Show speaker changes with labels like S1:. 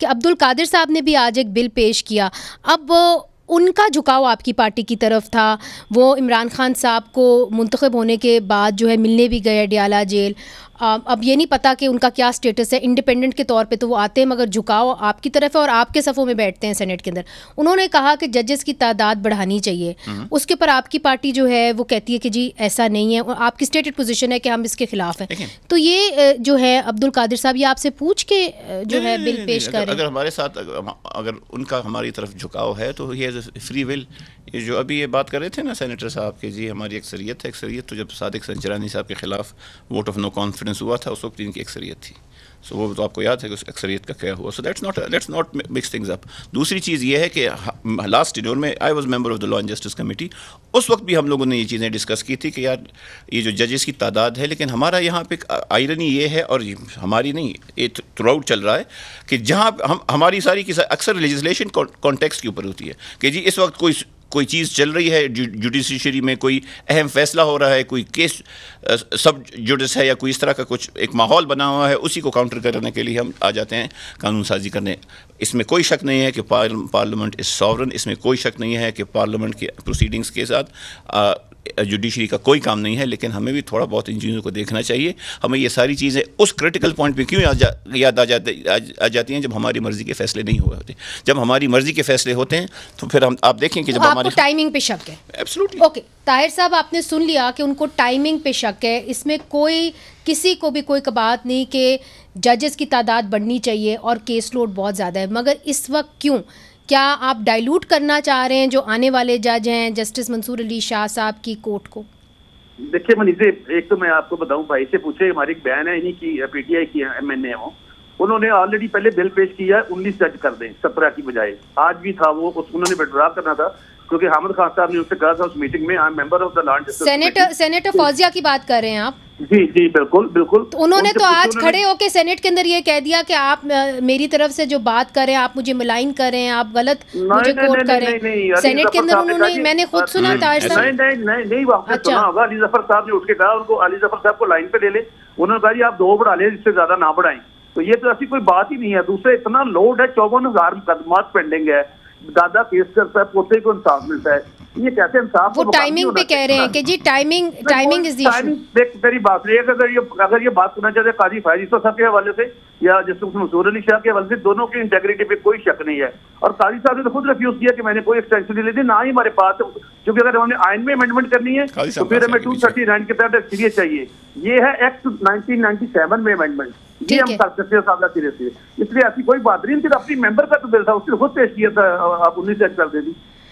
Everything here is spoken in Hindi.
S1: कि अब्दुल कादिर साहब ने भी आज एक बिल पेश किया। अब उनका झुकाव आपकी पार्टी की तरफ था, वो इमरान खान साहब को मुंतखब होने के बाद जो है मिलने भी गए अडियाला जेल। अब ये नहीं पता कि उनका क्या स्टेटस है, इंडिपेंडेंट के तौर पे तो वो आते हैं मगर झुकाव आपकी तरफ है और आपके सफ़ों में बैठते हैं सेनेट के अंदर। उन्होंने कहा कि जजेस की तादाद बढ़ानी चाहिए, उसके पर आपकी पार्टी जो है वो कहती है कि जी ऐसा नहीं है, और आपकी स्टेटेड पोजीशन है कि हम इसके खिलाफ हैं। तो ये जो है अब्दुल कादिर साहब ये आपसे पूछ के जो है बिल पेश कर रहे हैं।
S2: अगर हमारे साथ अगर उनका हमारी तरफ झुकाव है तो ये फ्री विल। ये जो अभी ये बात कर रहे थे ना सेनेटर साहब के, जी हमारी अक्सरियत है। अक्सरियत तो जब सादिक संचरानी साहब के खिलाफ वोट ऑफ नो कॉन्फिडेंस हुआ था उस वक्त इनकी अक्सरियत थी। सो वो तो आपको याद है कि उस अक्सरियत का क्या हुआ। So let's not mix things up. दूसरी चीज़ ये है कि लास्ट टेन्योर में I was member of the law and justice committee, उस वक्त भी हम लोगों ने ये चीज़ें डिस्कस की थी कि यार ये जो जजेस की तादाद है, लेकिन हमारा यहाँ पे आयरनी ये है और हमारी नहीं, ये थ्रू आउट चल रहा है कि जहाँ हम हमारी सारी की अक्सर लेजिस्लेशन कॉन्टेक्स्ट के ऊपर होती है कि जी इस वक्त कोई चीज़ चल रही है जुडिशरी में, कोई अहम फैसला हो रहा है, कोई केस सब जुडिस है या कोई इस तरह का कुछ एक माहौल बना हुआ है, उसी को काउंटर करने के लिए हम आ जाते हैं कानून साजी करने। इसमें कोई शक नहीं है कि पार्लियामेंट इज़ सॉवरन, इसमें कोई शक नहीं है कि पार्लियामेंट के प्रोसीडिंग्स के साथ जुडिशरी का कोई काम नहीं है, लेकिन हमें भी थोड़ा बहुत इन चीज़ों को देखना चाहिए। हमें ये सारी चीज़ें उस क्रिटिकल पॉइंट पे क्यों याद आ जाती हैं जब हमारी मर्ज़ी के फैसले नहीं हुए होते। जब हमारी मर्ज़ी के फैसले होते हैं तो फिर हम आप देखें कि जब हमारे
S1: टाइमिंग पे शक है।
S2: एब्सोल्युटली
S1: ओके, ताहिर साहब आपने सुन लिया कि उनको टाइमिंग पे शक है। इसमें कोई किसी को भी कोई बात नहीं कि जजेस की तादाद बढ़नी चाहिए और केस लोड बहुत ज़्यादा है, मगर इस वक्त क्यों? क्या आप डाइल्यूट करना चाह रहे हैं जो आने वाले जज हैं जस्टिस मंसूर अली शाह साहब की कोर्ट को?
S3: देखिए मनीज़े, एक तो मैं आपको बताऊं, भाई से पूछे, हमारी एक बयान है इन्हीं की पीटीआई की एमएनए हो, उन्होंने ऑलरेडी पहले बिल पेश किया 19 जज कर दें 17 की बजाय। आज भी था वो, उन्होंने विड्रॉ करना था क्योंकि हामिद खान साहब ने उससे कहा था उस मीटिंग में, I am member of the law and justice.
S1: Senator Fauzia की बात कर रहे हैं आप?
S3: जी जी बिल्कुल बिल्कुल।
S1: तो उन्होंने तो आज खड़े होकर सेनेट के अंदर ये कह दिया कि आप मेरी तरफ से जो बात कर रहे हैं, आप मुझे मलाइन कर रहे हैं, आप गलत मुझे कोट कर रहे हैं। सेनेट के अंदर उन्होंने, मैंने खुद सुना ताहिर साहब।
S3: नहीं आपने सुना होगा, अली जफर साहब ने उठ के कहा उनको, अली जफर साहब को लाइन पे ले ले। उन्होंने कहा जी आप 2 बढ़ा लें, इससे ज्यादा ना बढ़ाएं। तो ये तो ऐसी कोई बात ही नहीं है। दूसरे इतना लोड है, 54,000 मुकदमात पेंडिंग है, दादा केस करता है, पोते को इंसाफ मिलता है, ये कैसे इंसाफ?
S1: वो टाइमिंग पे कह रहे हैं कि जी टाइमिंग इज द इशू।
S3: देख मेरी बात नहीं है, अगर ये बात सुनना चाहते काजी फैज यूसुफ साहब के हवाले से या जस्टिस मंसूर अली शाह के हवाले से, दोनों की इंटेग्रिटी पे कोई शक नहीं है। और काजी साहब ने तो खुद रिफ्यूज किया कि मैंने कोई एक्सटेंशन नहीं ली थी, ना ही हमारे पास, क्योंकि अगर हमने आइन में अमेंडमेंट करनी है तो फिर हमें 239 के तहत सीरिय चाहिए। ये है एक्ट 1997 में अमेंडमेंट, ये हम कर सकते हैं सादा सिरे से। इसलिए ऐसी कोई बात नहीं, अपनी मेंबर का तो बिल था, उसने खुद पेश किया था, आप 19 कर दे दी।